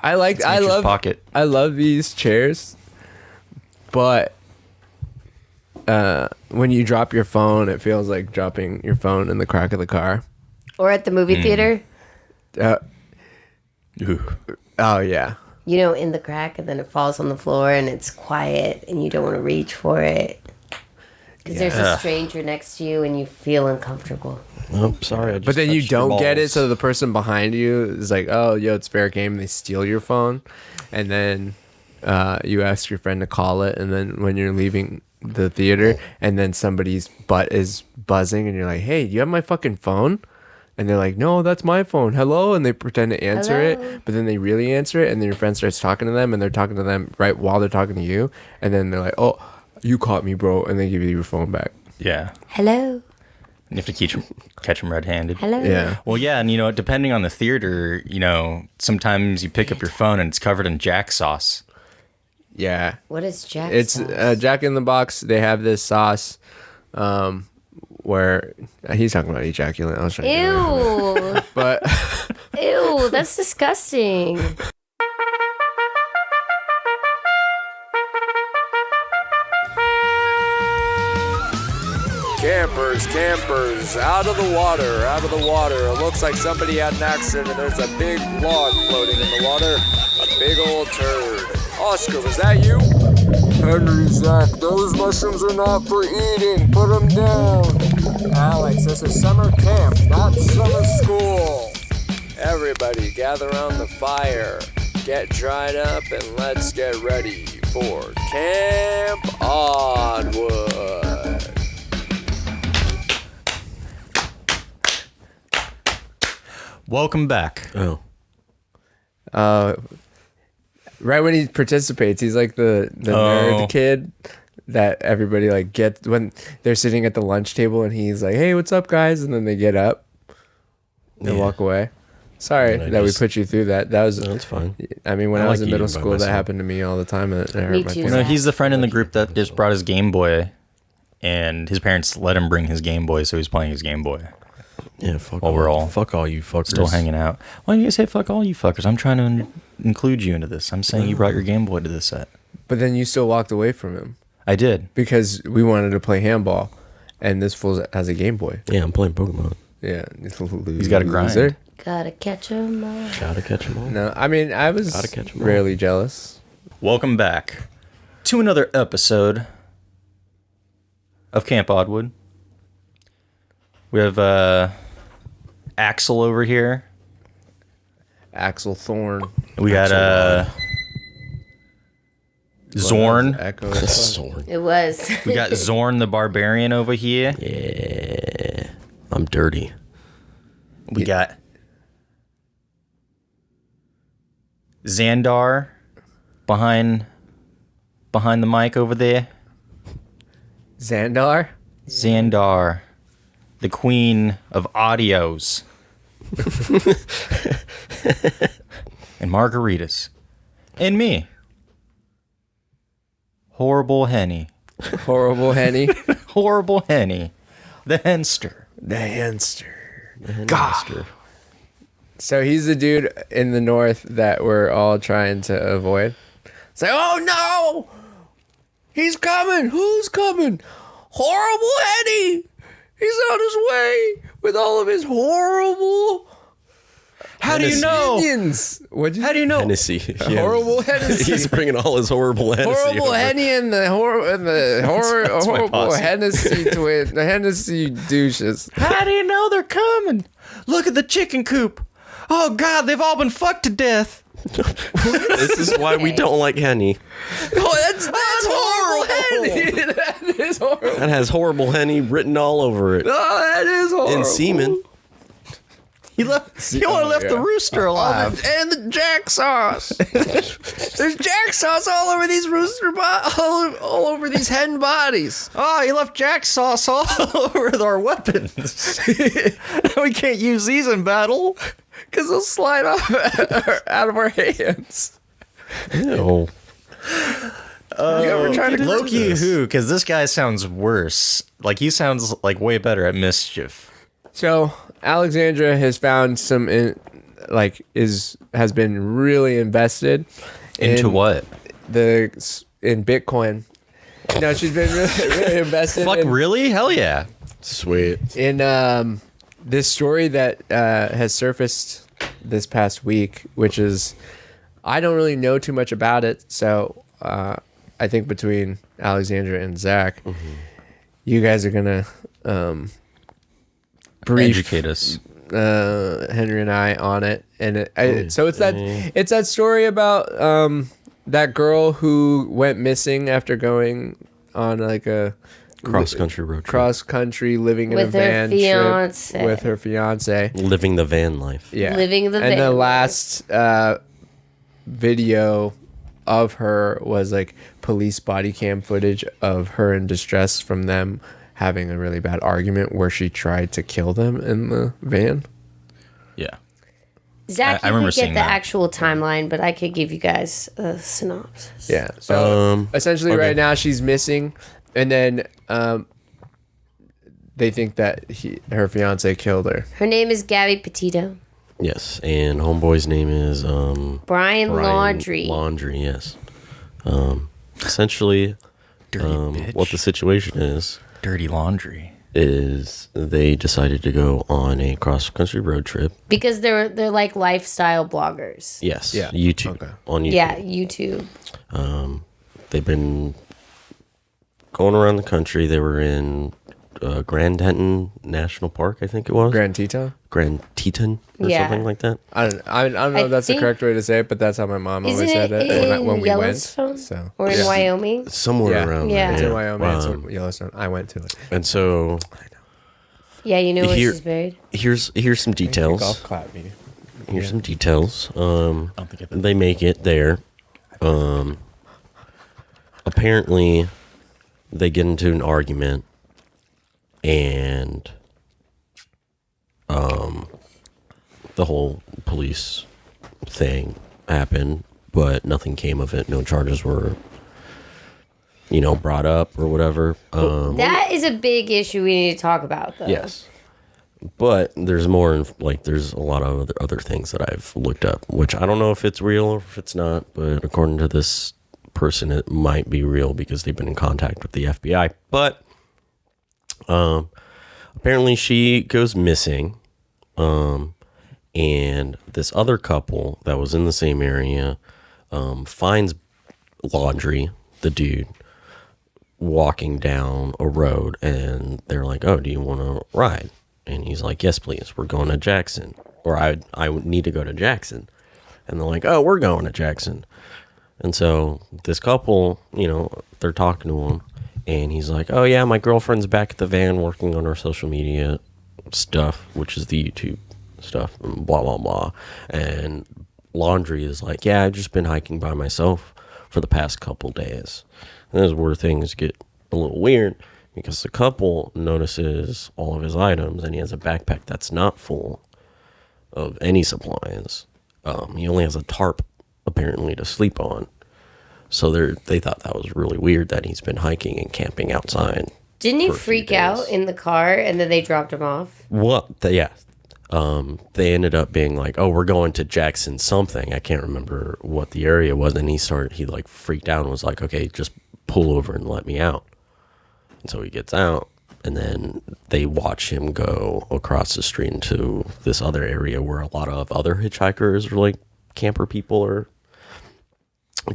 I love these chairs, but when you drop your phone, it feels like dropping your phone in the crack of the car. Or at the movie theater. Oh yeah. You know, in the crack, and then it falls on the floor, and it's quiet, and you don't want to reach for it because there's a stranger next to you, and you feel uncomfortable. Oh, sorry. But then you don't get it, so the person behind you is like, "Oh, yo, it's fair game." They steal your phone, and then you ask your friend to call it, and then when you're leaving the theater, and then somebody's butt is buzzing, and you're like, "Hey, do you have my fucking phone?" And they're like, "No, that's my phone. Hello." And they pretend to answer it, but then they really answer it. And then your friend starts talking to them, and they're talking to them right while they're talking to you. And then they're like, "Oh, you caught me, bro." And they give you your phone back. Yeah. Hello. You have to catch them red-handed. Hello. Yeah. Well, yeah, and depending on the theater, sometimes you pick up your phone and it's covered in Jack sauce. Yeah. What is Jack It's sauce? Jack in the Box. They have this sauce where he's talking about ejaculate. I was trying to get away from it. But Ew, that's disgusting. Campers, out of the water. It looks like somebody had an accident and there's a big log floating in the water. A big old turd. Oscar, was that you? Henry, Zach, those mushrooms are not for eating. Put them down. Alex, this is summer camp, not summer school. Everybody gather around the fire. Get dried up and let's get ready for Camp Oddwood. Welcome back. Oh. right when he participates, he's like the nerd kid that everybody like gets when they're sitting at the lunch table, and he's like, "Hey, what's up, guys?" And then they get up and walk away. Sorry that we put you through that. That was that's fine. I mean, when I was in middle school, that happened to me all the time. It hurt Me my too. feelings. No, he's the friend in the group that just brought his Game Boy, and his parents let him bring his Game Boy, so he's playing his Game Boy. Yeah, fuck all you fuckers. Still hanging out. Why do you say fuck all you fuckers? I'm trying to include you into this. I'm saying you brought your Game Boy to this set. But then you still walked away from him. I did. Because we wanted to play handball, and this fool has a Game Boy. Yeah, I'm playing Pokemon. Yeah. He's got a grind. Gotta catch 'em all. Gotta catch 'em all. No, I mean, I was rarely jealous. Welcome back to another episode of Camp Oddwood. We have Axel over here. Axel Thorne. We got Zorn. Zorn. It was. We got Zorn the Barbarian over here. Yeah. I'm dirty. We got Xandar behind the mic over there. Xandar, the queen of audios. And margaritas. And me. Horrible Henny. Horrible Henny. Horrible Henny. The Henster. The Henster. God. So he's the dude in the north that we're all trying to avoid. It's like, oh no! He's coming! Who's coming? Horrible Henny! He's on his way with all of his horrible... How do you know? Minions. How do you know? Hennessy. Yeah. Horrible Hennessy. He's bringing all his horrible Hennessy. Horrible over. Henny and the horrible posse. Hennessy twin. The Hennessy douches. How do you know they're coming? Look at the chicken coop. Oh, God, they've all been fucked to death. This is why we don't like Henny. Oh, that's horrible Henny. That is horrible. That has horrible Henny written all over it. Oh, that is horrible. In semen. He only left the rooster alive. And the jack sauce. There's jack sauce all over these all over these hen bodies. Oh, he left jack sauce all over our weapons. We can't use these in battle. Because they'll slide off out of our hands. Ew. We're trying to Loki who? Because this guy sounds worse. Like, he sounds like way better at mischief. So, Alexandra has found some has been really invested Into what? in Bitcoin. No, she's been really invested. Fuck, really? Hell yeah. Sweet. In this story that has surfaced this past week, which is, I don't really know too much about it, so I think between Alexandra and Zach, you guys are gonna brief Educate us. Henry and I on it, and so it's that story about that girl who went missing after going on like a Cross-country road trip. cross-country living in a With her van fiance. trip with her fiance. Living the van life. Yeah, Living the and van the life. last video of her was like police body cam footage of her in distress from them having a really bad argument where she tried to kill them in the van. Yeah. Zach, I you remember could get seeing the that. actual timeline, but I could give you guys a synopsis. Yeah. So essentially, okay. right now she's missing, and then they think that her fiance killed her. Her name is Gabby Petito. Yes, and homeboy's name is Brian Brian Laundrie. Laundrie, yes. Essentially, Dirty bitch. what the situation Dirty laundry. is they decided to go on a cross-country road trip. Because they're like lifestyle bloggers. Yes, Yeah, YouTube. okay. On YouTube. Yeah, YouTube. They've been going around the country. They were in Grand Teton National Park, I think it was. Grand Tito? Grand Teton or Yeah. something like that. I don't know I if that's the think- correct way to say it, but that's how my mom always Isn't said it it when in we Yellowstone? went. So Or in yeah. Wyoming? Somewhere Yeah. around Yeah. there. It's in Wyoming. It's Um, in Yellowstone. I went to it. and so Yeah, you know where Here- she's buried? here's some Golf details. clap me. Here's some details. don't think I've been- They make it there. Apparently, they get into an argument, and the whole police thing happened, but nothing came of it. No charges were, brought up or whatever. That is a big issue we need to talk about, though. Yes. But there's more, there's a lot of other things that I've looked up, which I don't know if it's real or if it's not, but according to this person, it might be real because they've been in contact with the FBI. But apparently she goes missing, and this other couple that was in the same area finds Laundrie, the dude, walking down a road, and they're like, "Oh, do you want to ride?" And he's like, "Yes, please. We're going to Jackson, or I would need to go to Jackson." And they're like, "Oh, we're going to Jackson." And so this couple, they're talking to him, and he's like, "Oh yeah, my girlfriend's back at the van working on her social media stuff, which is the YouTube stuff, and blah blah blah." And Laundrie is like, "Yeah, I've just been hiking by myself for the past couple days." And this is where things get a little weird, because the couple notices all of his items, and he has a backpack that's not full of any supplies. He only has a tarp, apparently, to sleep on. So they thought that was really weird that he's been hiking and camping outside. Didn't he for a few freak out days. in the car and then they dropped him off? What? Yeah. They ended up being like, "Oh, we're going to Jackson something." I can't remember what the area was. And he freaked out and was like, "Okay, just pull over and let me out." And so he gets out, and then they watch him go across the street into this other area where a lot of other hitchhikers or like camper people are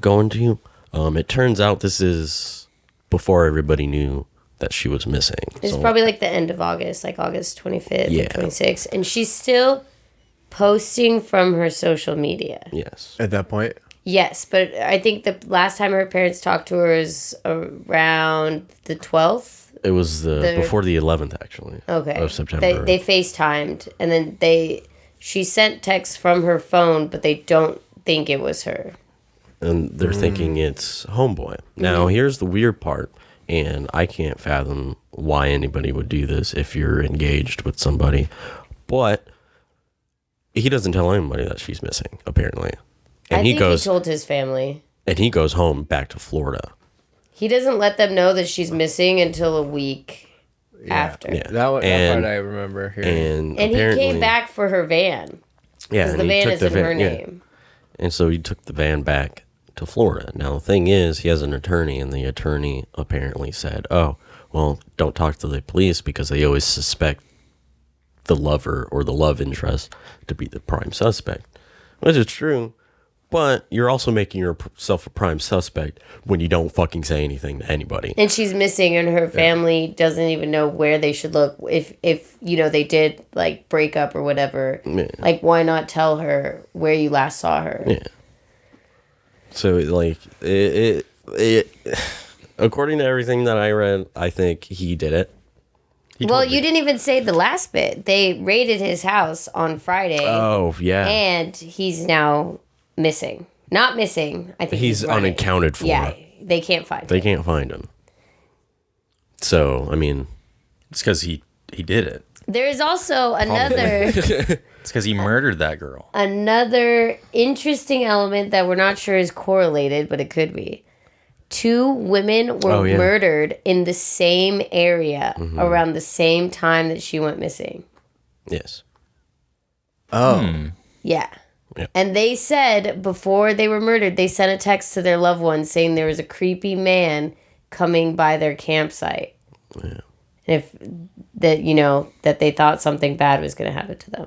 going to. It turns out this is before everybody knew that she was missing. It's So- probably like the end of August, like August 25th Yeah. or 26th. And she's still posting from her social media. yes. At that point, Yes, but I think the last time her parents talked to her is around the 12th. It was before the 11th, actually. Okay. Of September. They FaceTimed, and then she sent texts from her phone, but they don't think it was her. And they're thinking it's homeboy. Now, here's the weird part, and I can't fathom why anybody would do this if you're engaged with somebody, but he doesn't tell anybody that she's missing, apparently. And I he think goes he told his family. and he goes home back to Florida. He doesn't let them know that she's missing until a week after. Yeah. that And- part I remember hearing. And And he apparently, came back for her van. Yeah, Because and the he van took is the in her van. Yeah. name. And so he took the van back to Florida. Now, the thing is, he has an attorney, and the attorney apparently said, oh, well, don't talk to the police because they always suspect the lover or the love interest to be the prime suspect, which is true. But you're also making yourself a prime suspect when you don't fucking say anything to anybody. And she's missing, and her family doesn't even know where they should look. If they did like break up or whatever, like why not tell her where you last saw her? Yeah. So like it according to everything that I read, I think he did it. Well, you didn't even say the last bit. They raided his house on Friday. Oh yeah. And he's now missing. Not missing. I think He's running. unaccounted for. Yeah, they can't find him. They can't find him. So I mean, It's because he did it. There is also another It's because he murdered that girl. another interesting element that we're not sure is correlated, but it could be. 2 women were murdered in the same area around the same time that she went missing. yes. Oh. Yeah. Yeah. And they said before they were murdered, they sent a text to their loved ones saying there was a creepy man coming by their campsite. Yeah. If that that they thought something bad was going to happen to them.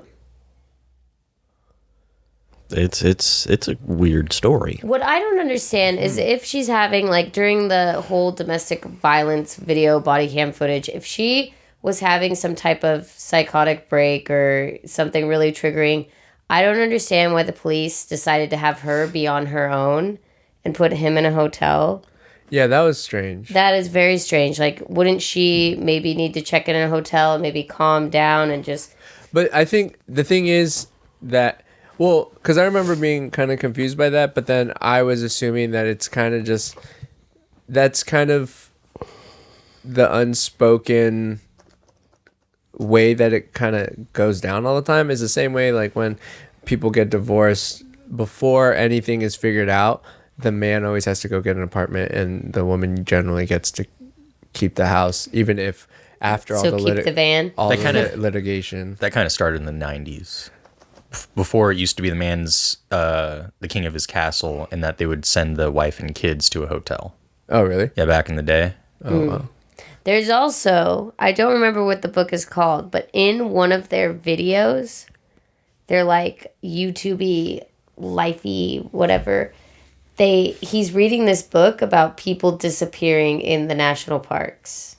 It's a weird story. What I don't understand is if she's having, like, during the whole domestic violence video body cam footage, if she was having some type of psychotic break or something really triggering, I don't understand why the police decided to have her be on her own and put him in a hotel. Yeah, that was strange. That is very strange. Like, wouldn't she maybe need to check in a hotel and maybe calm down and just... But I think the thing is that, well, because I remember being kind of confused by that, but then I was assuming that it's kind of just, that's kind of the unspoken way that it kind of goes down all the time, is the same way like when people get divorced, before anything is figured out, the man always has to go get an apartment and the woman generally gets to keep the house, even if after all So the keep the van? all That the kinda- litigation. That kind of started in the 90s. Before it used to be the man's, the king of his castle, and that they would send the wife and kids to a hotel. Oh, really? Yeah, back in the day. Oh, wow. There's also, I don't remember what the book is called, but in one of their videos, they're like YouTube-y, lifey, whatever. He's reading this book about people disappearing in the national parks.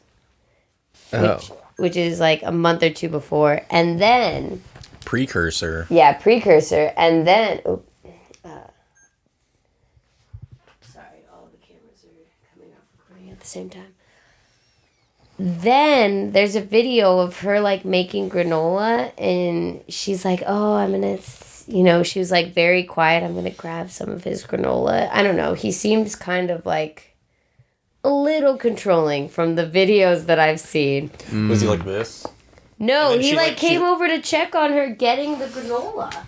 Which is like a month or 2 before. And then... Precursor. Yeah, precursor. And then... sorry, all the cameras are coming off recording at the same time. Then there's a video of her like making granola, and she's like, oh, I'm gonna, she was like very quiet. I'm gonna grab some of his granola. I don't know. He seems kind of like a little controlling from the videos that I've seen. Was he like this? No, then he she, like like, came over to check on her getting the granola.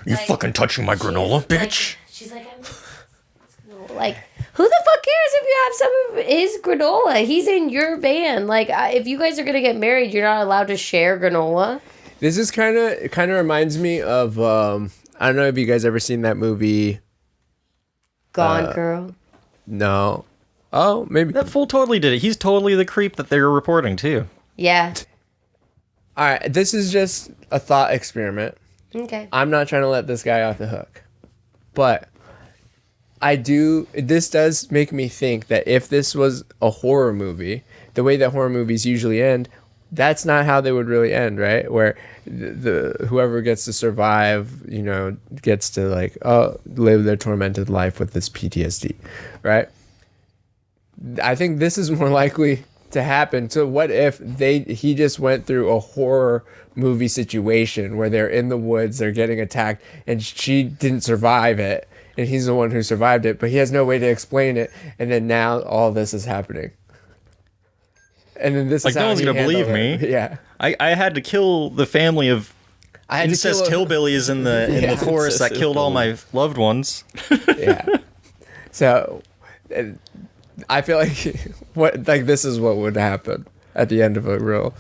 You Like, fucking touching my granola, She's bitch. She's like, I'm granola. Like, who the fuck cares if you have some of his granola? He's in your van. Like, if you guys are gonna get married, you're not allowed to share granola. This is kind of reminds me of I don't know if you guys ever seen that movie. Gone Girl. No. Oh, maybe. That fool totally did it. He's totally the creep that they were reporting too. Yeah. All right, this is just a thought experiment. Okay. I'm not trying to let this guy off the hook, but this does make me think that if this was a horror movie, the way that horror movies usually end, that's not how they would really end, right? Where the whoever gets to survive, gets to like live their tormented life with this PTSD, right? I think this is more likely to happen. So what if he just went through a horror movie situation where they're in the woods, they're getting attacked, and she didn't survive it, and he's the one who survived it, but he has no way to explain it, and then now all this is happening. And then this Like, is no how one's he gonna believe handled me. it. Yeah. I had to kill the family of I had incest to kill hillbillies in the forest that killed all my loved ones. Yeah. So I feel like this is what would happen at the end of a real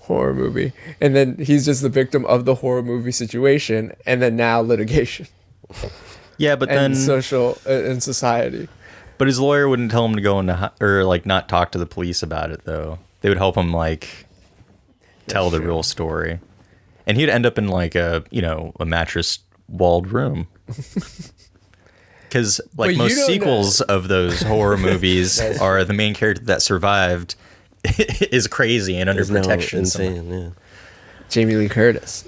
horror movie, and then he's just the victim of the horror movie situation, and then now litigation Yeah, but and then social and society. but his lawyer wouldn't tell him to go into or like not talk to the police about it though. They would help him like tell the real story, and he'd end up in like a mattress walled room. Because like But you most don't sequels of those horror movies are the main character that survived is crazy and under Is now protection somewhere. insane. Yeah. Jamie Lee Curtis.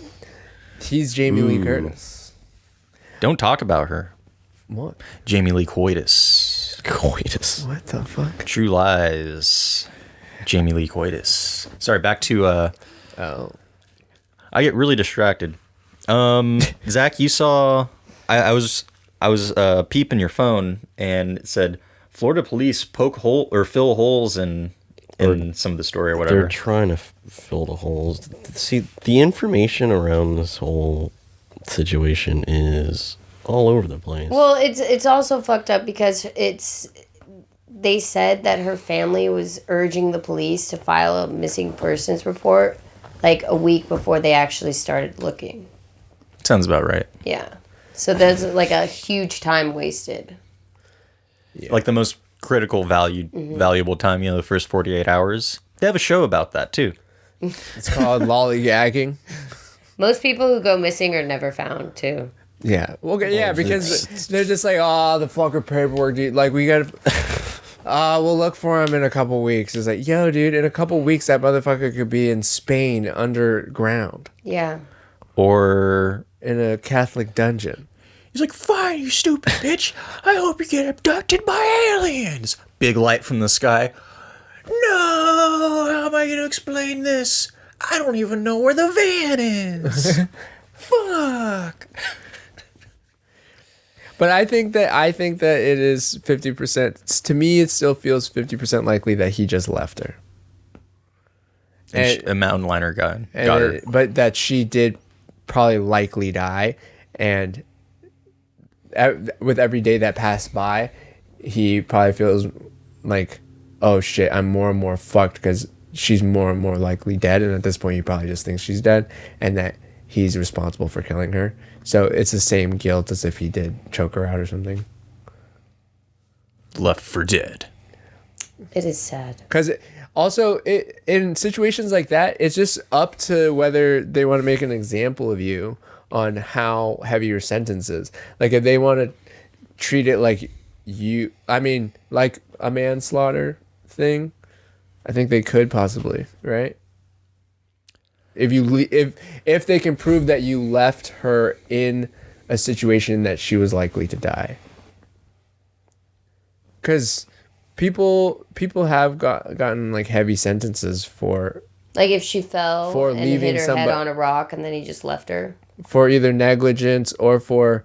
He's Jamie Lee Curtis. Don't talk about her. What? Jamie Lee Coitus. Coitus. What the fuck? True Lies. Jamie Lee Coitus. Sorry, back to Oh. I get really distracted. Zach, you saw I was peeping your phone and it said Florida police poke hole or fill holes in some of the story or whatever. They're trying to fill the holes. See, the information around this whole situation is all over the place. Well, it's also fucked up because they said that her family was urging the police to file a missing persons report like a week before they actually started looking. Sounds about right. Yeah. So there's like a huge time wasted. Like the most critical valuable time, the first 48 hours. They have a show about that too. It's called lollygagging. Most people who go missing are never found too. Yeah. Well, yeah, because they're just like, oh, the fucker paperwork, dude. Like, we gotta. We'll look for him in a couple weeks. It's like, yo, dude, in a couple weeks, that motherfucker could be in Spain underground Yeah. Or in a Catholic dungeon. he's like, fine, you stupid bitch. I hope you get abducted by aliens. Big light from the sky. No, how am I going to explain this? I don't even know where the van is. Fuck. But I think that it is 50%. To me, it still feels 50% likely that he just left her. And a mountain liner guy And got her. but that she did probably likely die, and with every day that passed by, he probably feels like, oh shit, I'm more and more fucked because she's more and more likely dead, and at this point he probably just thinks she's dead and that he's responsible for killing her. So it's the same guilt as if he did choke her out or something. Left for dead. It is sad. Because also, in situations like that, it's just up to whether they want to make an example of you on how heavy your sentence is. Like, if they want to treat it like like a manslaughter thing, I think they could possibly, right? If they can prove that you left her in a situation that she was likely to die. Because people have gotten like heavy sentences for Like if she fell For and leaving hit her head somebody- on a rock and then he just left her. either negligence or for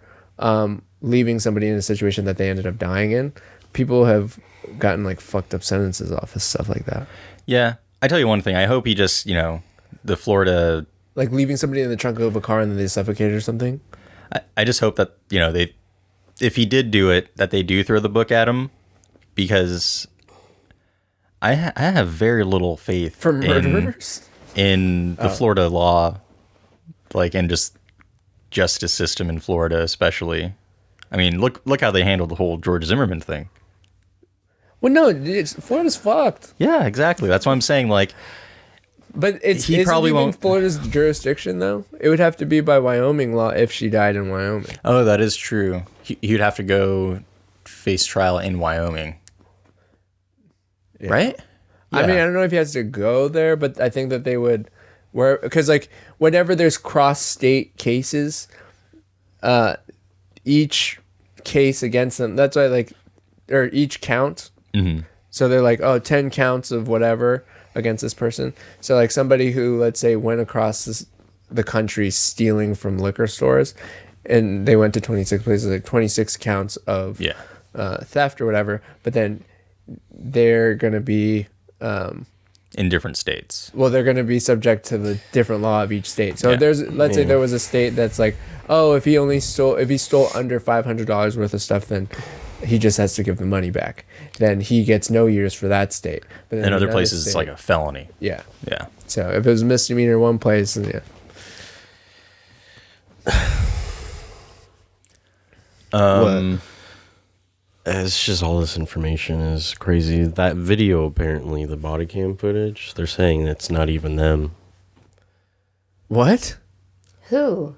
leaving somebody in a situation that they ended up dying in. People have gotten like fucked up sentences off of stuff like that. Yeah. I tell you one thing. I hope he just, the Florida... Like leaving somebody in the trunk of a car and then they suffocated or something. I just hope that, if he did do it, that they do throw the book at him, because I have very little faith For murderers? in the Florida law, and just justice system in Florida, especially. I mean, look how they handled the whole George Zimmerman thing. Well, no, Florida's fucked. Yeah, exactly. That's why I'm saying, But He isn't probably even won't- Florida's jurisdiction, though. It would have to be by Wyoming law if she died in Wyoming. oh, that is true. He'd have to go face trial in Wyoming. Right? I mean, I Yeah. don't know if he has to go there, but I think that they would, because like whenever there's cross-state cases, each case against them. That's why or each count. Mm-hmm. So they're like, 10 counts of whatever against this person. So like somebody who, let's say, went across the country stealing from liquor stores, and they went to 26 places, like 26 counts of theft or whatever. But then they're gonna be in different states. Well, they're going to be subject to the different law of each state. So Yeah. if let's say there was a state that's like, oh, if he stole under $500 worth of stuff, then he just has to give the money back. Then he gets no years for that state. But then In other another places, it's state- like a felony. yeah. Yeah. So if it was a misdemeanor in one place, then yeah. It's just all this information is crazy. That video, apparently, the body cam footage, they're saying it's not even them. What? Who?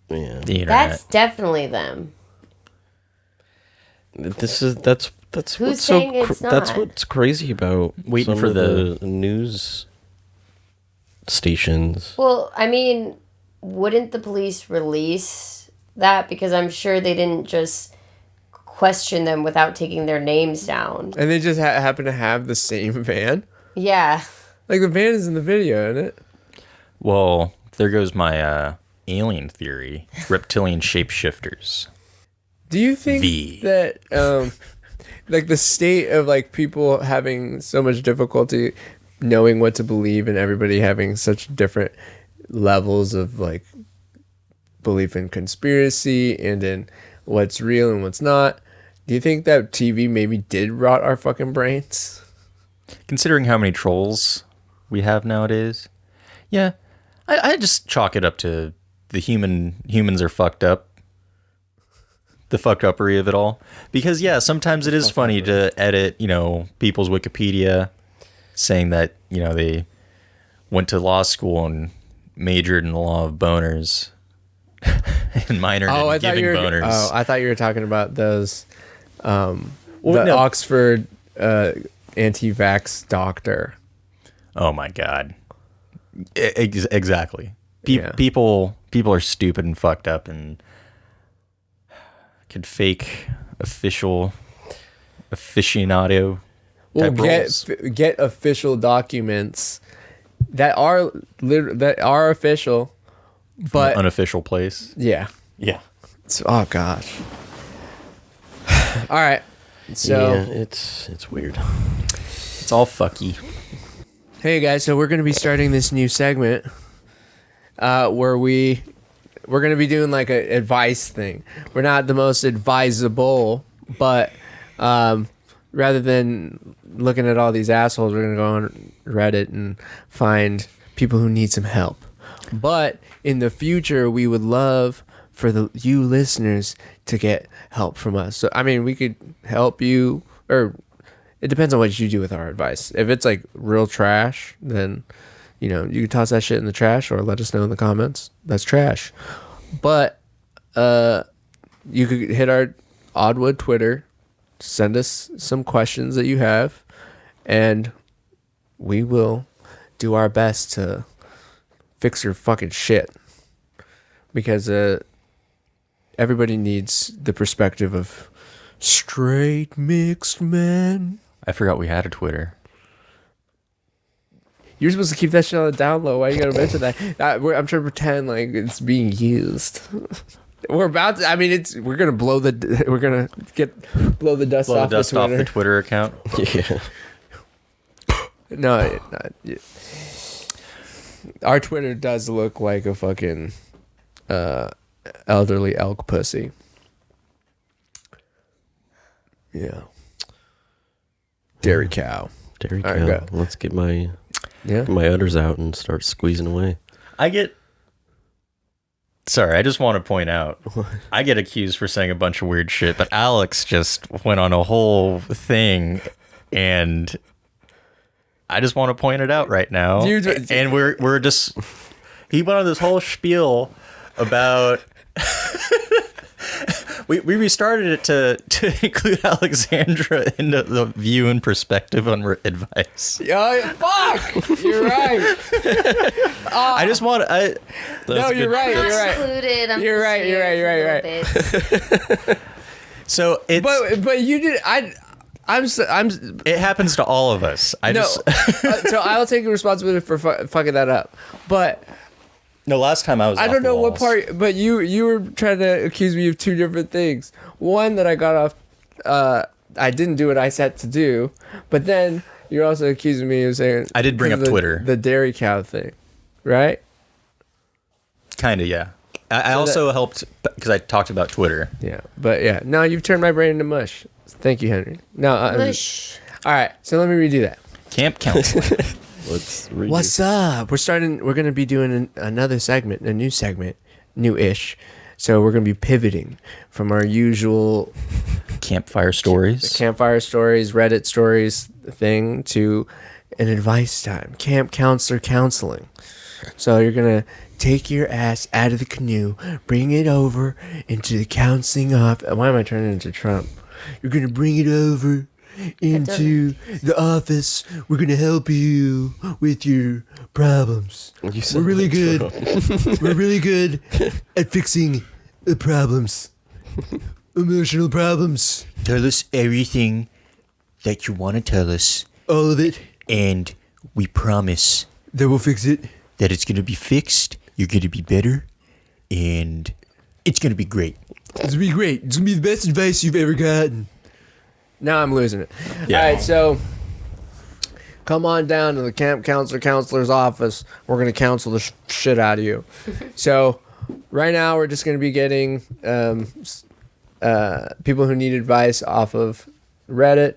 Yeah. The internet. That's definitely them. That's Who's what's saying it's that's not? what's crazy about Waiting some for of the- the news stations. Well, I mean, wouldn't the police release that? Because I'm sure they didn't just question them without taking their names down. And they just happen to have the same van? Yeah. Like the van is in the video, isn't it? Well, there goes my alien theory. Reptilian shapeshifters. Do you think V. that like the state of like people having so much difficulty knowing what to believe and everybody having such different levels of like belief in conspiracy and in what's real and what's not, do you think that TV maybe did rot our fucking brains? Considering how many trolls we have nowadays, yeah, I just chalk it up to the humans are fucked up. The fuck uppery of it all. Because yeah, sometimes it is funny to edit, people's Wikipedia saying that, they went to law school and majored in the law of boners and minored in giving boners. I thought you were talking about those the no. Oxford anti-vax doctor. Oh my God. Exactly. Yeah. People are stupid and fucked up and could fake aficionado Well, type roles. get official documents that are official, but Unofficial place. yeah. Yeah. Oh gosh. All right. So yeah, it's weird. It's all fucky. hey guys, so we're gonna be starting this new segment where we're gonna be doing like an advice thing. We're not the most advisable, but rather than looking at all these assholes, we're gonna go on Reddit and find people who need some help. But in the future, we would love for you listeners to get help from us. So I mean, we could help you, or it depends on what you do with our advice. If it's like real trash, then you can toss that shit in the trash or let us know in the comments. That's trash. But you could hit our Oddwood Twitter, send us some questions that you have, and we will do our best to fix your fucking shit. Because everybody needs the perspective of straight mixed men. I forgot we had a Twitter. You're supposed to keep that shit on the down low. Why you gotta mention that? I'm trying to pretend like it's being used. We're about to. I mean, we're gonna blow the dust Blow off the dust the off Twitter. the Twitter account. Yeah. No, our Twitter does look like a fucking elderly elk pussy. Yeah. Dairy cow. Dairy All cow. right, go. Let's get my Yeah. udders out and start squeezing away. Sorry, I just want to point out, I get accused for saying a bunch of weird shit, but Alex just went on a whole thing, and I just want to point it out right now. And we're just, he went on this whole spiel about, we restarted it to include Alexandra into the view and perspective on advice. Oh, fuck! You're right. I just want to, No, you're right. You're right. Included. I'm You're just right, you're here right, for you're a little bit. so it's, But you did. I'm it happens to all of us. so I'll take responsibility for fucking that up. But No, last time I was. I off don't the know what walls. part. But you were trying to accuse me of two different things. One that I got off. I didn't do what I set to do. But then You're also accusing me of saying I did bring up Twitter. The dairy cow thing, right? Kind of, yeah. I also helped because I talked about Twitter. Yeah, but yeah. No, you've turned my brain into mush. Thank you, Henry. No, Mush. all right. So let me redo that. Camp counseling. Let's read What's up? We're gonna be doing another segment, a new segment, new-ish. So we're gonna be pivoting from our usual Campfire stories. campfire stories, Reddit stories thing to an advice time, camp counselor counseling. So you're gonna take your ass out of the canoe, bring it over into the counseling office. Why am I turning into Trump? You're gonna bring it over into the office. We're gonna help you with your problems. We're really good. We're really good at fixing the problems, emotional problems. Tell us everything that you want to tell us, All of it. and we promise Then we'll fix it. that it's going to be fixed, you're going to be better, and it's going to be great. It's gonna be great. It's gonna be the best advice you've ever gotten. Now I'm losing it. Yeah. All right, so come on down to the camp counselor's office. We're gonna counsel the shit out of you. So right now we're just gonna be getting people who need advice off of Reddit,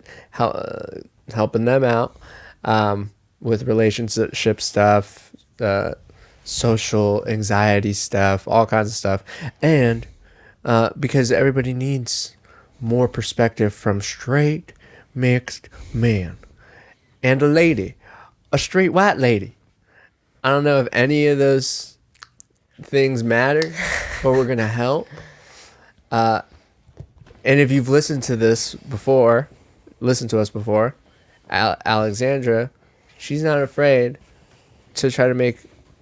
helping them out with relationship stuff, social anxiety stuff, all kinds of stuff, and because everybody needs more perspective from straight mixed man and a lady, a straight white lady. I don't know if any of those things matter, but we're gonna help. And if you've listened to us before, Alexandra, she's not afraid to try to make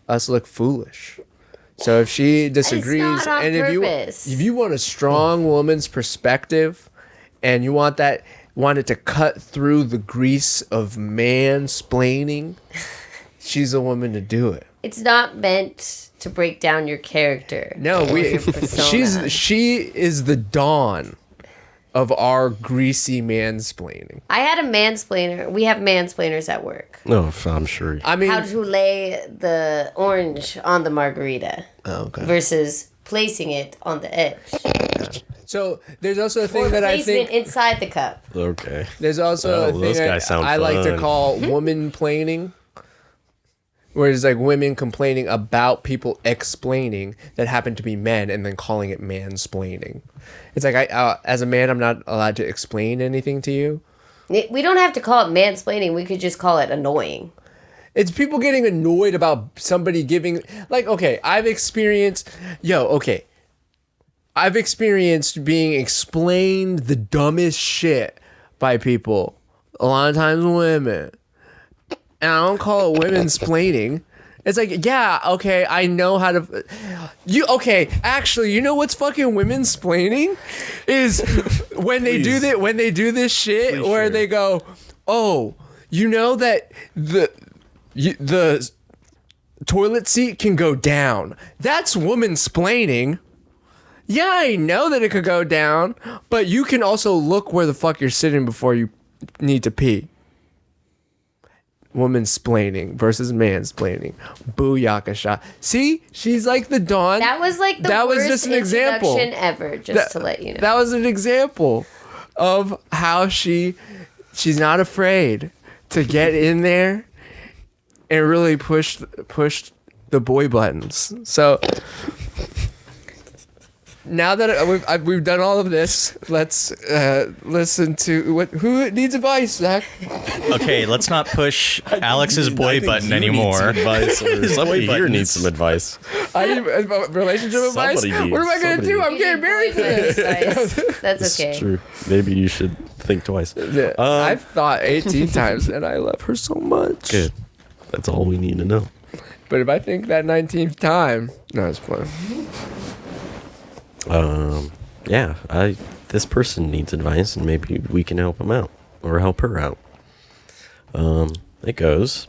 us look foolish. So if she disagrees, not on and purpose. if you want a strong woman's perspective, and you want it to cut through the grease of mansplaining, she's the woman to do it. It's not meant to break down your character. No, Your persona. she is the dawn of our greasy mansplaining. I had a mansplainer. We have mansplainers at work. No, I'm sure. I mean, How to lay the orange on the margarita versus placing it on the edge. so there's also a thing Or that I placement think inside the cup. Okay. there's also a thing those that guys sound I like to fun. call woman plaining, where it's like women complaining about people explaining that happen to be men and then calling it mansplaining. It's like as a man, I'm not allowed to explain anything to you. We don't have to call it mansplaining. We could just call it annoying. It's people getting annoyed about somebody giving, like, okay, I've experienced being explained the dumbest shit by people. A lot of times women. And I don't call it women's splaining. It's like, yeah, okay, I know how to. Actually, you know what's fucking women's splaining? Is when they do that, when they do this shit where they go, oh, you know that the toilet seat can go down. That's woman splaining. Yeah, I know that it could go down, but you can also look where the fuck you're sitting before you need to pee. Woman-splaining versus mansplaining. Booyaka shot. See? She's like the dawn. That was like the worst just an example. introduction ever, just to let you know. That was an example of how she's not afraid to get in there and really push the boy buttons. So now that we've done all of this, let's listen to who needs advice, Zach. Okay, let's not push Alex's boy button anymore. Advice or somebody here buttons. needs some advice. I need relationship advice. Somebody What am I gonna needs- do? I'm You getting did married boy today. advice. That's okay. It's true. Maybe you should think twice. Yeah, I've thought 18 times, and I love her so much. Good. That's all we need to know. But if I think that 19th time, no, it's fun. Yeah, this person needs advice, and maybe we can help him out or help her out. It goes,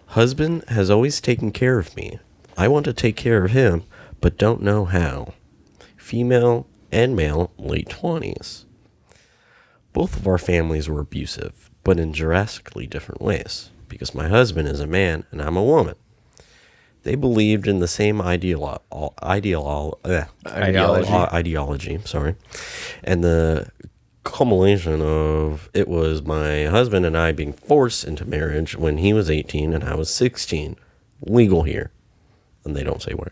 husband has always taken care of me. I want to take care of him, but don't know how. Female and male, late 20s. Both of our families were abusive. but in drastically different ways, because my husband is a man and I'm a woman. They believed in the same ideology, sorry. And the culmination of it was my husband and I being forced into marriage when he was 18 and I was 16. Legal here. And they don't say where.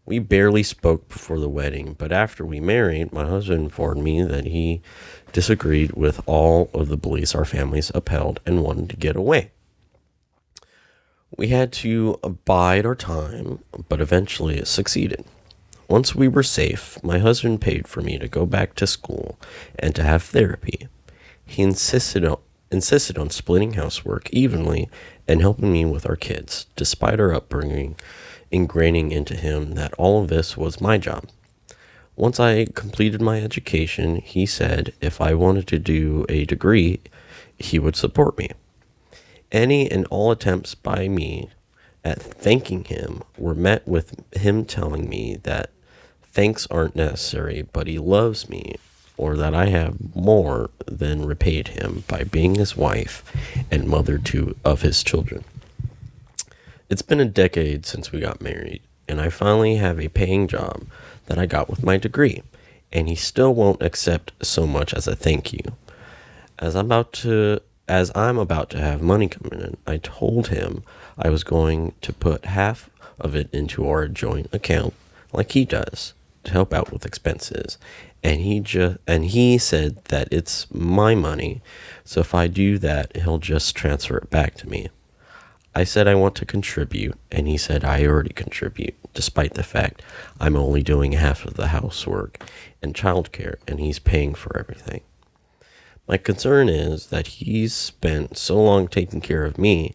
We barely spoke before the wedding, but after we married, my husband informed me that he disagreed with all of the beliefs our families upheld and wanted to get away. We had to bide our time, but eventually it succeeded. Once we were safe, my husband paid for me to go back to school and to have therapy. He insisted on splitting housework evenly and helping me with our kids, despite our upbringing ingraining into him that all of this was my job. Once I completed my education, he said if I wanted to do a degree, he would support me. Any and all attempts by me at thanking him were met with him telling me that thanks aren't necessary, but he loves me, or that I have more than repaid him by being his wife and mother of his children. It's been a decade since we got married, and I finally have a paying job that I got with my degree, and he still won't accept so much as a thank you. As I'm about to have money coming in, I told him I was going to put half of it into our joint account, like he does, to help out with expenses. And he said that it's my money, so if I do that, he'll just transfer it back to me. I said I want to contribute, and he said I already contribute, despite the fact I'm only doing half of the housework and childcare, and he's paying for everything. My concern is that he's spent so long taking care of me,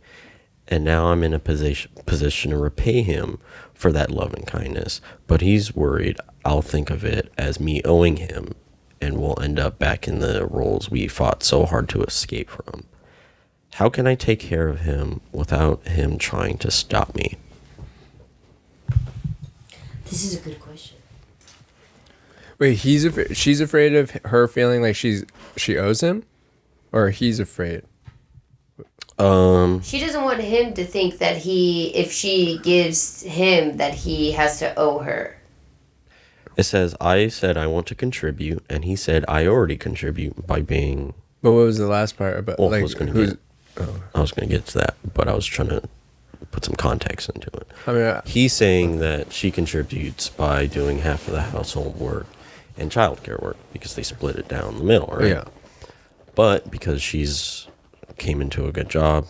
and now I'm in a position to repay him for that love and kindness, but he's worried I'll think of it as me owing him, and we'll end up back in the roles we fought so hard to escape from. How can I take care of him without him trying to stop me? This is a good question. Wait, she's afraid of her feeling like she owes him, or he's afraid? She doesn't want him to think that if she gives him, that he has to owe her. It says, I said I want to contribute, and he said I already contribute by being... But what was the last part about? Well, like, I was going to get to that, but I was trying to put some context into it. I mean, he's saying that she contributes by doing half of the household work and childcare work because they split it down the middle, right? Yeah. But because she's came into a good job,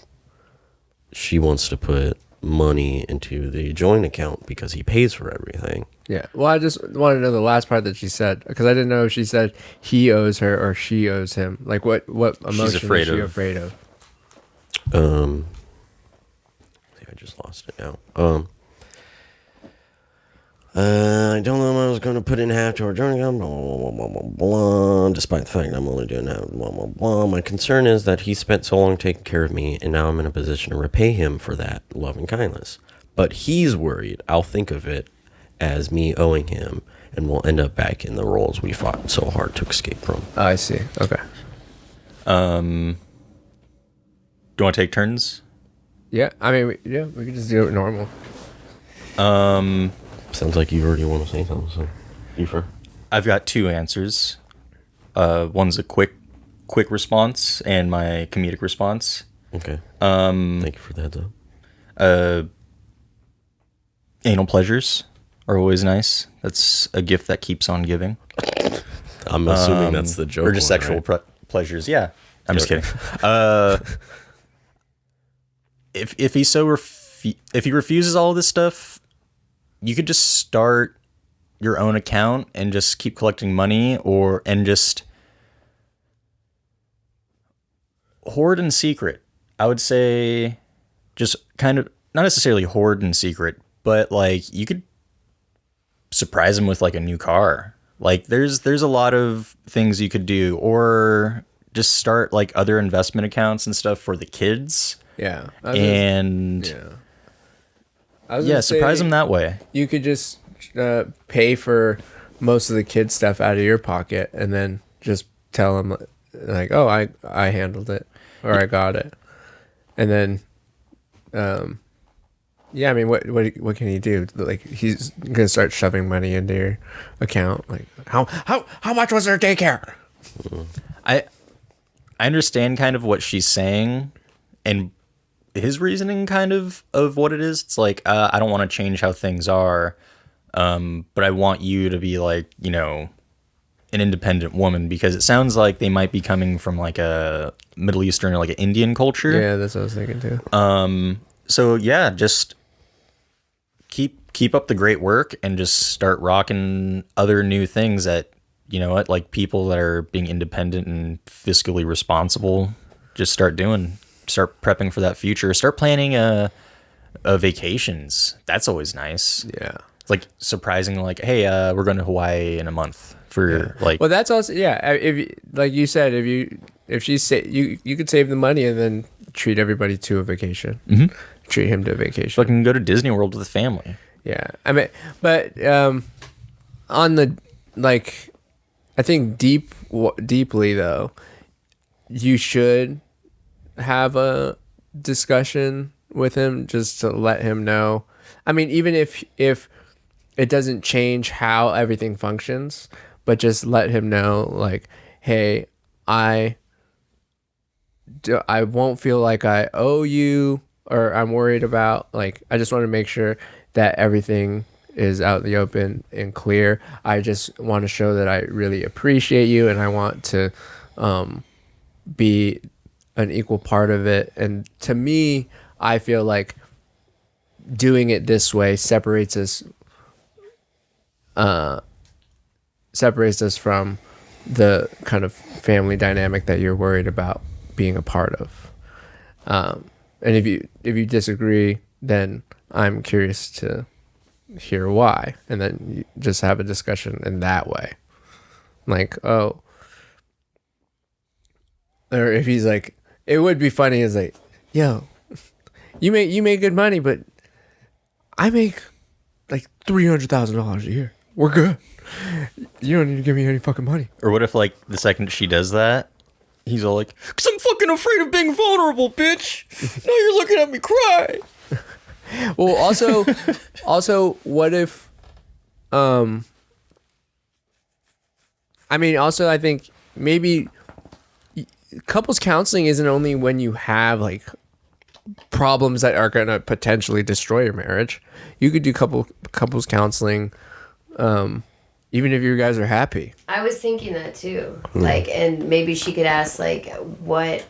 she wants to put money into the joint account because he pays for everything. Yeah. Well, I just want to know the last part that she said, because I didn't know if she said he owes her or she owes him. Like, what emotion is she afraid of? I think I just lost it now. I don't know if I was going to put in half to our joint account, blah, blah, blah, blah, blah, despite the fact I'm only doing that, blah, blah, blah. My concern is that he spent so long taking care of me, and now I'm in a position to repay him for that love and kindness. But he's worried I'll think of it as me owing him, and we'll end up back in the roles we fought so hard to escape from. Oh, I see. Okay. Do you want to take turns? Yeah. I mean, we could just do it normal. Sounds like you already want to say something, so you first. I've got two answers. One's a quick response and my comedic response. Okay. Thank you for the heads up. Anal pleasures are always nice. That's a gift that keeps on giving. I'm assuming that's the joke. Or just one, sexual right? pleasures. Yeah. I'm just kidding. If he refuses all this stuff, you could just start your own account and just keep collecting money, and just hoard in secret. I would say just kind of not necessarily hoard in secret, but like you could surprise him with like a new car. Like there's a lot of things you could do, or just start like other investment accounts and stuff for the kids. Yeah. Surprise them that way. You could just pay for most of the kid stuff out of your pocket, and then just tell them like, oh, I handled it or I got it, and then, yeah, I mean, what can he do? Like, he's gonna start shoving money into your account. Like, how much was their daycare? I understand kind of what she's saying, and his reasoning kind of what it is. It's like, I don't want to change how things are, but I want you to be like, you know, an independent woman, because it sounds like they might be coming from like a Middle Eastern or like an Indian culture. Yeah, that's what I was thinking too. So yeah, just keep up the great work and just start rocking other new things that, you know what, like people that are being independent and fiscally responsible, just start prepping for that future. Start planning vacations. That's always nice. Yeah. It's like surprising, like, hey, we're going to Hawaii in a month for like. Well, that's also, yeah. If like you said, if she say you could save the money and then treat everybody to a vacation. Mm-hmm. Treat him to a vacation. Fucking go to Disney World with the family. Yeah, I mean, but on the, like, I think deeply though, you should have a discussion with him just to let him know. I mean, even if it doesn't change how everything functions, but just let him know, like, hey, I won't feel like I owe you, or I'm worried about, like, I just want to make sure that everything is out in the open and clear. I just want to show that I really appreciate you, and I want to be an equal part of it. And to me, I feel like doing it this way separates us from the kind of family dynamic that you're worried about being a part of. And if you disagree, then I'm curious to hear why, and then you just have a discussion in that way. Like, oh, or if he's like, it would be funny is like, yo, you make good money, but I make like $300,000 a year. We're good. You don't need to give me any fucking money. Or what if, like, the second she does that, he's all like, "'Cause I'm fucking afraid of being vulnerable, bitch. Now you're looking at me cry." Well, also, what if, I mean, also, I think maybe couples counseling isn't only when you have, like, problems that are going to potentially destroy your marriage. You could do couples counseling, even if you guys are happy. I was thinking that too. Like, and maybe she could ask, like, what,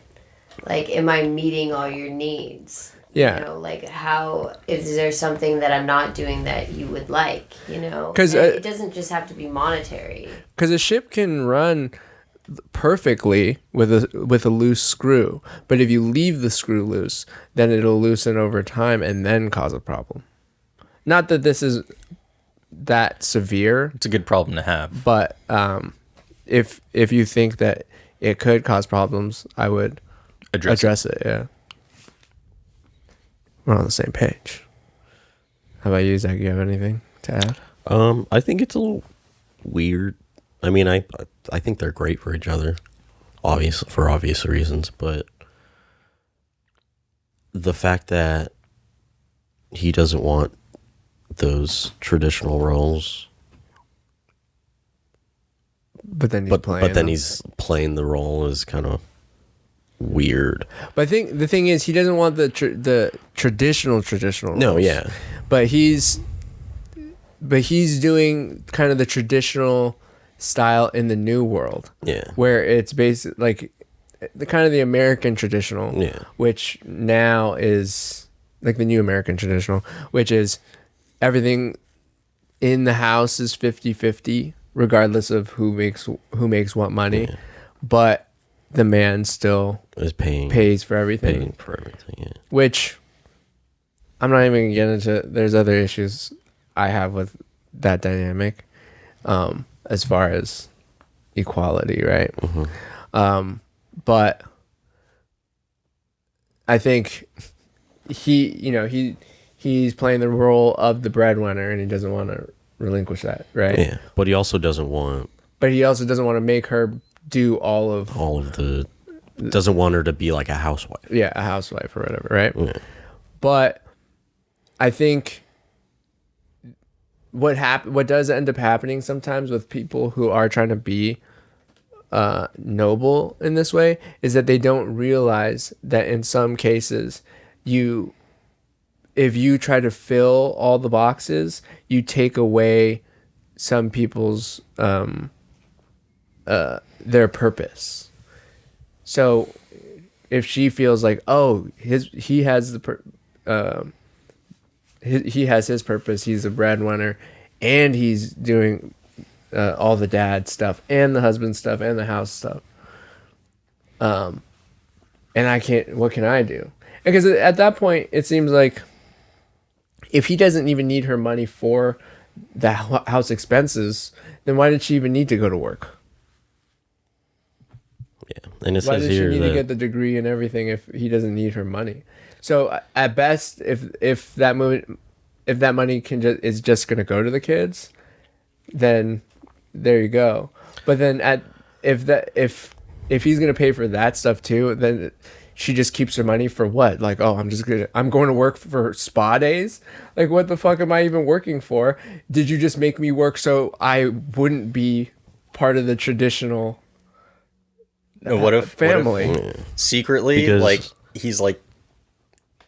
like, am I meeting all your needs? Yeah. You know, like, how, is there something that I'm not doing that you would like, you know? 'Cause, it doesn't just have to be monetary. Because a ship can run perfectly with a loose screw, but if you leave the screw loose, then it'll loosen over time and then cause a problem. Not that this is that severe, It's a good problem to have. but if you think that it could cause problems, I would address it. Yeah, we're on the same page. How about you, Zach? You have anything to add? I think it's a little weird. I mean, I think they're great for each other, for obvious reasons, but the fact that he doesn't want those traditional roles, But then he's playing the role is kind of weird. But I think the thing is, he doesn't want the traditional No, roles. yeah, But he's doing kind of the traditional style in the new world. Yeah. Where it's basically like the kind of the American traditional, Yeah. which now is like the new American traditional, which is everything in the house is 50-50, regardless of who makes what money. Yeah. But the man still pays for everything. Yeah. Which I'm not even gonna get into. There's other issues I have with that dynamic, as far as equality, right? Mm-hmm. But I think he's playing the role of the breadwinner, and he doesn't want to relinquish that, right? Yeah, but he also doesn't want. But he also doesn't want to make her do all of the doesn't want her to be like a housewife. Yeah, a housewife or whatever, right? Yeah. But I think what does end up happening sometimes with people who are trying to be noble in this way is that they don't realize that in some cases if you try to fill all the boxes, you take away some people's their purpose. So if she feels like, oh, he has his purpose, he's a breadwinner, and he's doing all the dad stuff and the husband stuff and the house stuff, and I can't, what can I do? Because at that point it seems like if he doesn't even need her money for the house expenses, then why did she even need to go to work? Yeah, and it Why says does she here need that to get the degree and everything if he doesn't need her money? So at best, if that money is just going to go to the kids, then there you go. But then if he's going to pay for that stuff too, then she just keeps her money for what? Like, oh, I'm going to work for spa days? Like, what the fuck am I even working for? Did you just make me work so I wouldn't be part of the traditional What if family? Secretly, Because- like, he's like,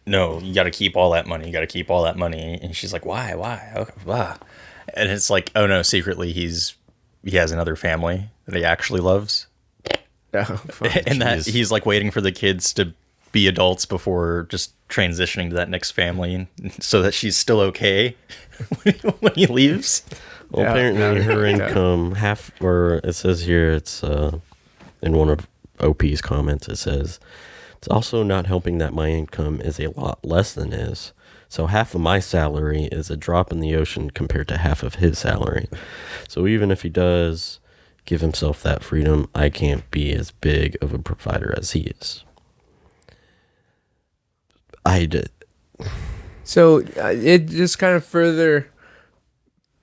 no, you got to keep all that money. You got to keep all that money. And she's like, why? Okay, blah. And it's like, oh no, secretly he has another family that he actually loves. Oh, fuck. And that Jeez. he's like waiting for the kids to be adults before just transitioning to that next family, so that she's still okay when he leaves. Well, Yeah, apparently yeah. her income or it says here it's in one of OP's comments it says it's also not helping that my income is a lot less than his. So half of my salary is a drop in the ocean compared to half of his salary. So even if he does give himself that freedom, I can't be as big of a provider as he is. So it just kind of further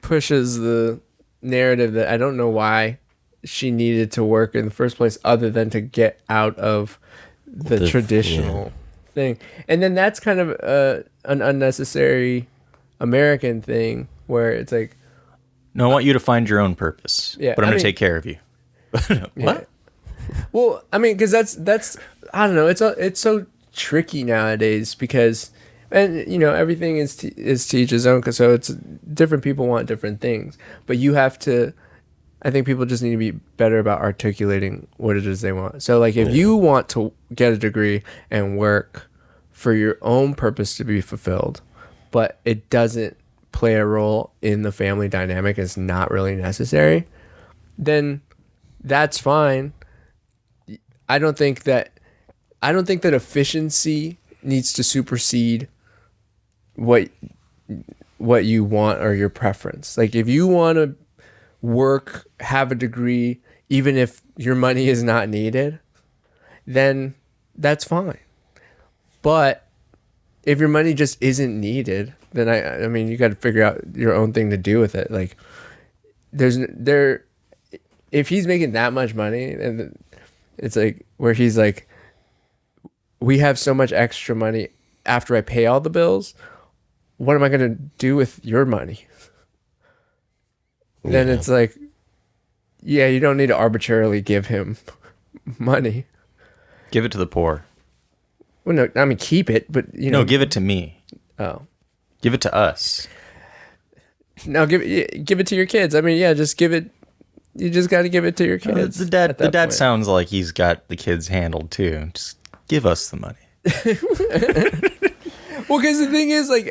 pushes the narrative that I don't know why she needed to work in the first place other than to get out of the traditional thing. And then that's kind of an unnecessary American thing where it's like, No, I want you to find your own purpose. Yeah, but I'm I going to mean- take care of you. What? well, I mean, because that's I don't know. It's so tricky nowadays because, and you know, everything is to each his own. So it's different people want different things, but you have to. I think people just need to be better about articulating what it is they want. So like, if you want to get a degree and work for your own purpose to be fulfilled, but it doesn't play a role in the family dynamic, it's not really necessary, then that's fine. I don't think that efficiency needs to supersede what you want or your preference. Like if you want to work, have a degree, even if your money is not needed, then that's fine. But if your money just isn't needed, then I mean, you got to figure out your own thing to do with it. Like if he's making that much money, and it's like where he's like, we have so much extra money after I pay all the bills, what am I going to do with your money? Then it's like, yeah, you don't need to arbitrarily give him money. Give it to the poor. Well, no, I mean, keep it, but you know. No, give it to me. Oh. Give it to us. No, give it to your kids. I mean, yeah, just give it. You just got to give it to your kids. The dad at that point. sounds like he's got the kids handled too. Just give us the money. Well, because the thing is, like,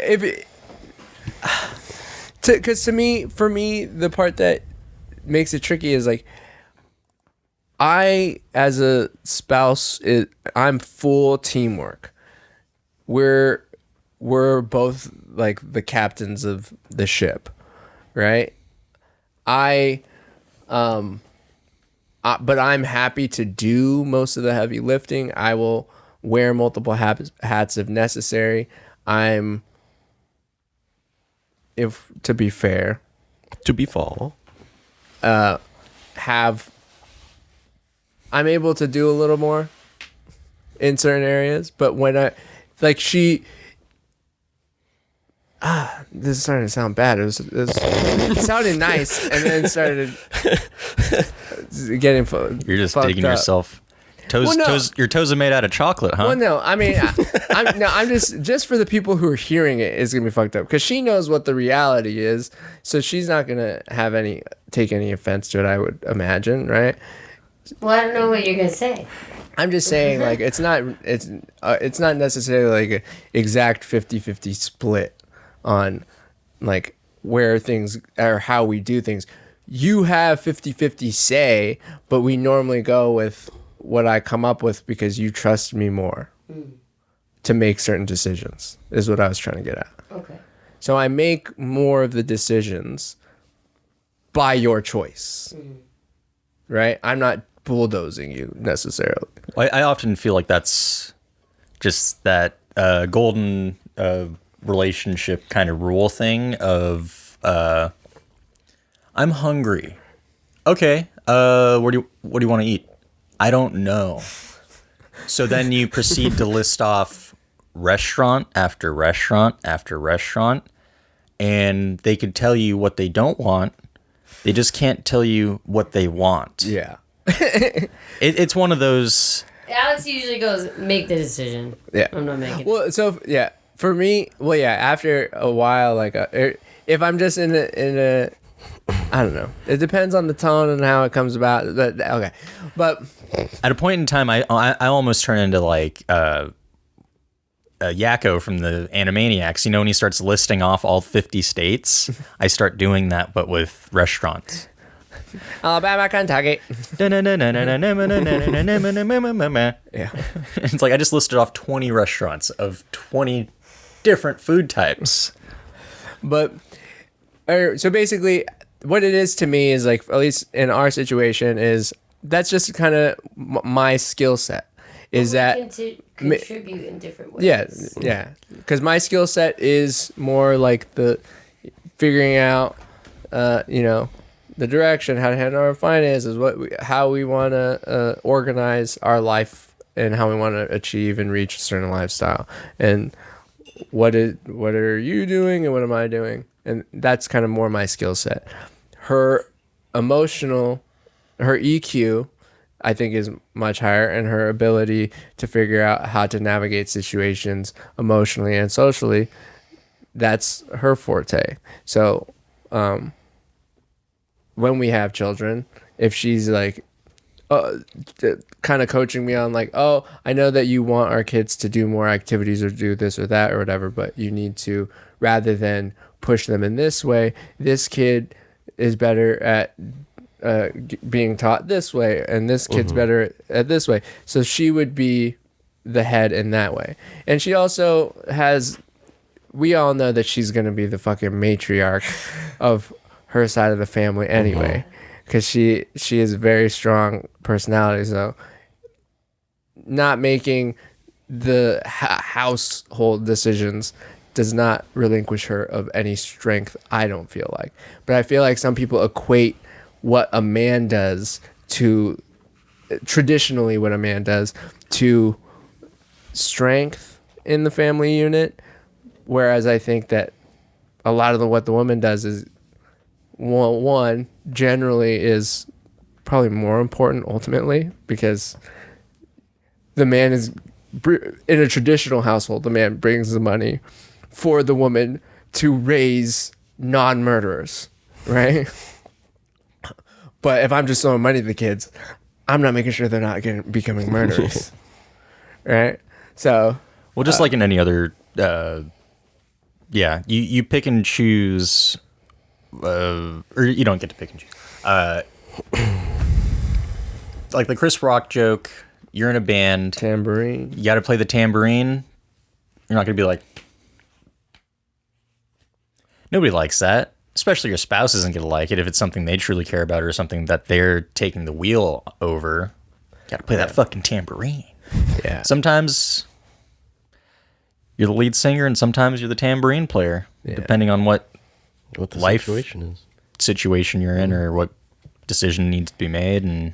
because for me, the part that makes it tricky is like, I, as a spouse, I'm full teamwork. We're both like the captains of the ship, right? But I'm happy to do most of the heavy lifting. I will wear multiple hats if necessary. To be fair, To be fall. have I'm able to do a little more in certain areas, but when I like she this is starting to sound bad. It sounded nice, and then started getting You're just fucked digging up. yourself. Your toes are made out of chocolate, huh? Well, no, I mean, I'm just for the people who are hearing it, it's gonna be fucked up because she knows what the reality is, so she's not gonna take any offense to it. I would imagine, right? Well, I don't know what you're gonna say. I'm just saying, like, it's not necessarily like an exact 50-50 split on like where things or how we do things. You have 50-50 say, but we normally go with what I come up with because you trust me more to make certain decisions, is what I was trying to get at. Okay. So I make more of the decisions by your choice, right? I'm not bulldozing you necessarily. I often feel like that's just that golden relationship kind of rule thing of I'm hungry. Okay, what do you want to eat? I don't know. So then you proceed to list off restaurant after restaurant after restaurant, and they could tell you what they don't want. They just can't tell you what they want. Yeah. It's one of those. Alex usually goes, make the decision. Yeah. I'm not making it. Well, so yeah, for me, after a while, like if I'm just in a, I don't know. It depends on the tone and how it comes about. But okay, but At a point in time, I almost turn into like Yakko from the Animaniacs. You know, when he starts listing off all 50 states, I start doing that, but with restaurants. Alabama, Kentucky. Yeah. It's like I just listed off 20 restaurants of 20 different food types. But so basically, what it is to me is like, at least in our situation, is that's just kind of my skill set. Is that contribute in different ways? Yeah. Because my skill set is more like the figuring out, the direction, how to handle our finances, how we want to organize our life, and how we want to achieve and reach a certain lifestyle, and what are you doing and what am I doing, and that's kind of more my skill set. Her EQ, I think, is much higher, and her ability to figure out how to navigate situations emotionally and socially, that's her forte. So, when we have children, if she's like kind of coaching me on like, oh, I know that you want our kids to do more activities or do this or that or whatever, but you need to, rather than push them in this way, this kid is better at being taught this way, and this kid's better at this way. So she would be the head in that way. And she also we all know that she's going to be the fucking matriarch of her side of the family anyway, because she is a very strong personality. So not making the household decisions does not relinquish her of any strength, I don't feel like. But I feel like some people equate what a man does to, traditionally what a man does, to strength in the family unit, whereas I think that a lot of what the woman does is, one generally is probably more important ultimately, because the man is, in a traditional household, the man brings the money for the woman to raise non-murderers, right? But if I'm just throwing money to the kids, I'm not making sure they're not becoming murderers, right? So, well, just like in any other, you pick and choose. Or you don't get to pick and choose. Like the Chris Rock joke, you're in a band. Tambourine. You got to play the tambourine. You're not going to be like, nobody likes that. Especially your spouse isn't going to like it if it's something they truly care about or something that they're taking the wheel over. Got to play that fucking tambourine. Yeah. Sometimes you're the lead singer and sometimes you're the tambourine player, depending on what the life situation you're in or what decision needs to be made and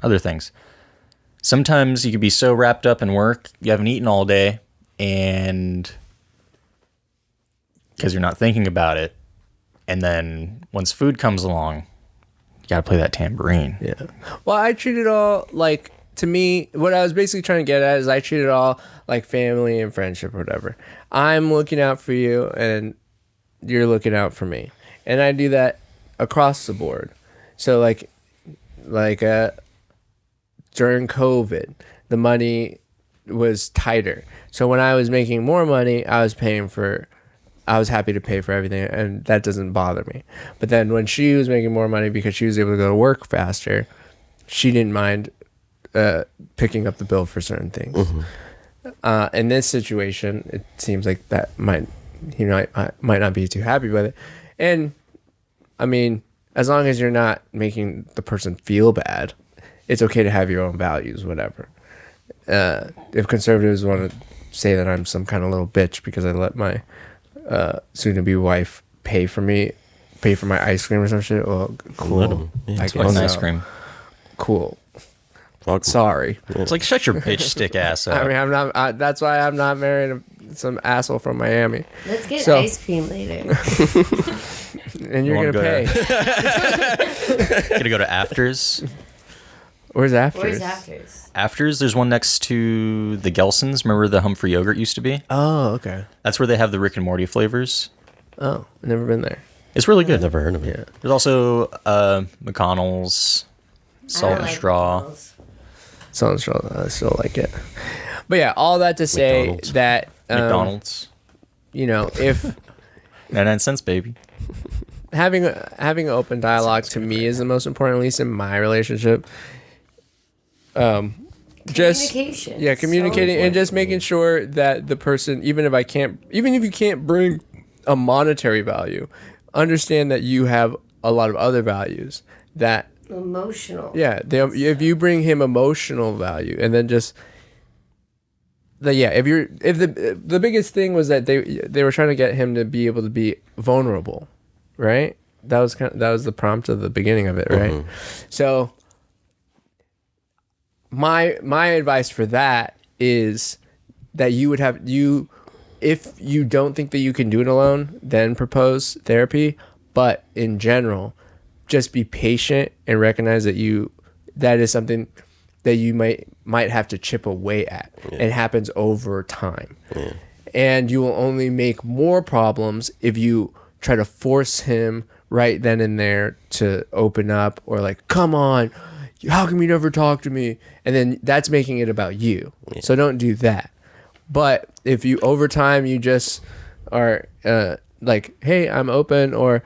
other things. sometimes you could be so wrapped up in work, you haven't eaten all day, and because you're not thinking about it, and then once food comes along, you gotta play that tambourine. Yeah. Well, I treat it all like, to me, what I was basically trying to get at is I treat it all like family and friendship or whatever. I'm looking out for you and you're looking out for me. And I do that across the board. So like during COVID, the money was tighter. So when I was making more money, I was happy to pay for everything, and that doesn't bother me. But then when she was making more money because she was able to go to work faster, she didn't mind picking up the bill for certain things. Mm-hmm. In this situation, it seems like that I might not be too happy with it. And I mean, as long as you're not making the person feel bad, it's okay to have your own values, whatever. If conservatives want to say that I'm some kind of little bitch because I let my soon-to-be wife pay for my ice cream or some shit, well, cool. Let 'em. Yeah, I It's like guess ice so. cream. Cool. Fuck. Sorry. It's like, shut your bitch stick ass up. I mean, I'm not. That's why I'm not married to some asshole from Miami. Let's get So- ice cream later. And you're wanna gonna go pay. Gonna go to Afters. Where's Afters? Where's Afters? Afters, there's one next to the Gelsons. Remember the Humphrey yogurt used to be? Oh, okay. That's where they have the Rick and Morty flavors. Oh, I've never been there. It's really good. Never heard of it. Yeah. There's also McConnell's, Salt and Straw. So I still like it. But yeah, all that to say McDonald's. that McDonald's. If 99 cents, baby. having an open dialogue to me is the most important, at least in my relationship. Just Communication. yeah, communicating So and just making sure that the person, even if you can't bring a monetary value, understand that you have a lot of other values that emotional. if you bring him emotional value, and then just if the biggest thing was that they were trying to get him to be able to be vulnerable, right? That was the prompt of the beginning of it, right? Mm-hmm. So my advice for that is that if you don't think that you can do it alone, then propose therapy. But in general, just be patient and recognize that is something that you might have to chip away at. Yeah. It happens over time. Yeah. And you will only make more problems if you try to force him right then and there to open up, or like, come on, how come you never talk to me? And then that's making it about you. Yeah. So don't do that. But if you, over time, you just are like, hey, I'm open, or,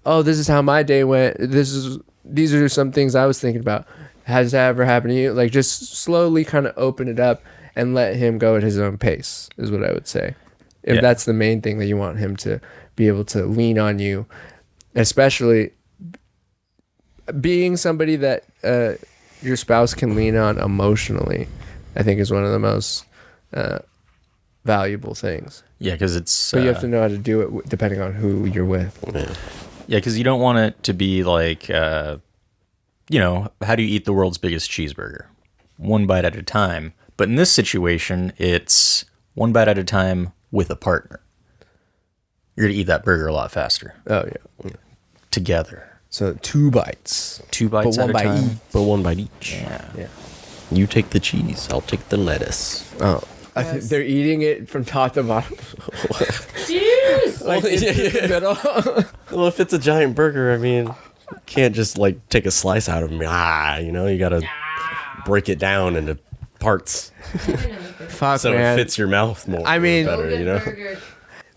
oh, this is how my day went. These are some things I was thinking about. Has that ever happened to you? Like, just slowly kind of open it up and let him go at his own pace is what I would say. If that's the main thing that you want him to be able to lean on you, especially being somebody that your spouse can lean on emotionally, I think is one of the most valuable things. Yeah, because it's... But you have to know how to do it depending on who you're with. Yeah, because you don't want it to be like, how do you eat the world's biggest cheeseburger? One bite at a time. But in this situation, it's one bite at a time with a partner. You're going to eat that burger a lot faster. Oh, yeah. Together. So 2 bites. 2 bites But at one a bite time. each. But one bite each. Yeah. You take the cheese. I'll take the lettuce. Oh. I think they're eating it from top to bottom. Jeez! Like, in the middle. Well, if it's a giant burger, I mean, you can't just like take a slice out of them. You gotta break it down into parts Fuck, so man. it fits your mouth more. I mean- better,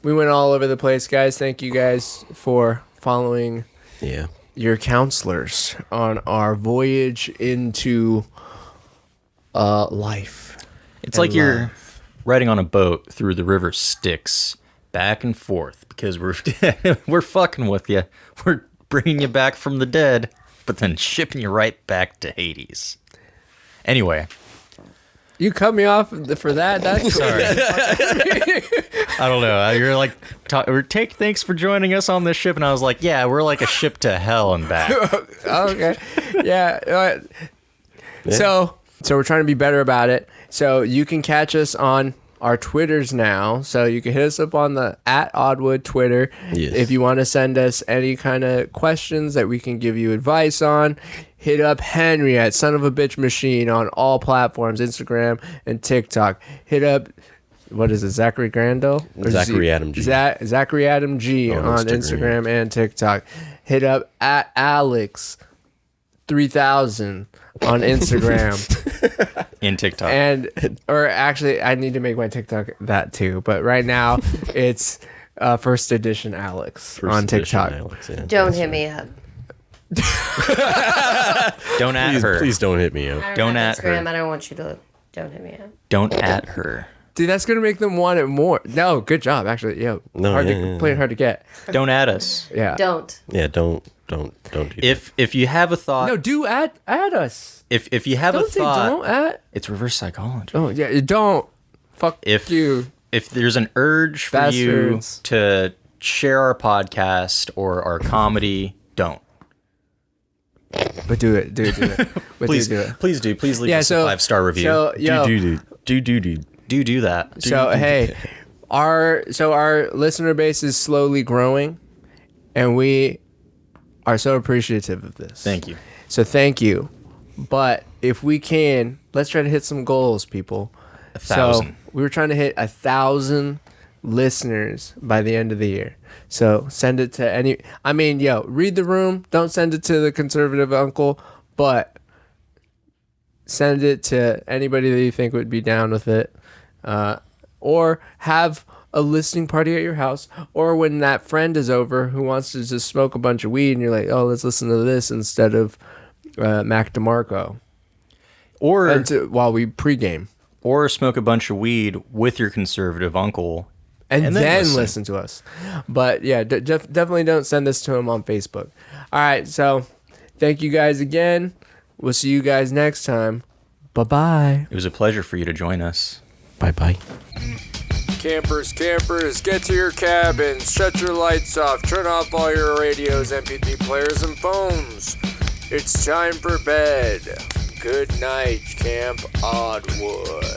We went all over the place, guys. Thank you guys for following Yeah. your counselors on our voyage into life. It's and like you're love. riding on a boat through the river Styx, back and forth, because we're fucking with you. We're bringing you back from the dead, but then shipping you right back to Hades. Anyway, You cut me off for that. That's sorry. I don't know. You're like, thanks for joining us on this ship, and I was like, yeah, we're like a ship to hell and back. okay. Yeah. So So we're trying to be better about it. So you can catch us on our Twitters now. So you can hit us up on the @Oddwood Twitter. Yes. If you want to send us any kind of questions that we can give you advice on. Hit up Henry at Son of a Bitch Machine on all platforms, Instagram and TikTok. Hit up, what is it, Zachary Grandel? Zachary Adam G. Zachary Adam G On on Instagram and TikTok. Hit up at Alex 3000 on Instagram. In TikTok. Or actually, I need to make my TikTok that too. But right now, it's First Edition Alex on TikTok. Don't hit me up. Don't at her. Please don't hit me up. Don't at Instagram. her. I don't want you to. Don't hit me up. Don't at her. Dude, that's gonna make them want it more. No, good job, actually. Yeah, playing hard to get. Don't at us. Yeah. Don't. Yeah, don't do that. If you have a thought, No, do add us. if you have Don't a say thought, don't add. it's reverse psychology. Oh yeah, don't. Fuck you. If there's an urge for Bastards. you to share our podcast or our comedy, don't. But do it. Do it. But Please do it. Please do. Please leave Yeah. us So a 5-star review. So yo. do that. So hey, our listener base is slowly growing, and we are so appreciative of this. Thank you. So thank you. But if we can, let's try to hit some goals, people. 1,000. So we were trying to hit 1,000 listeners by the end of the year. So send it to any. I mean, read the room. Don't send it to the conservative uncle, but send it to anybody that you think would be down with it. Or have a listening party at your house, or when that friend is over who wants to just smoke a bunch of weed and you're like, oh, let's listen to this instead of Mac DeMarco. Or While we pregame. or smoke a bunch of weed with your conservative uncle. And then listen to us. But yeah, definitely don't send this to him on Facebook. All right, so thank you guys again. We'll see you guys next time. Bye-bye. It was a pleasure for you to join us. Bye-bye. Campers, get to your cabins, shut your lights off, turn off all your radios, MP3 players, and phones. It's time for bed. Good night, Camp Oddwood.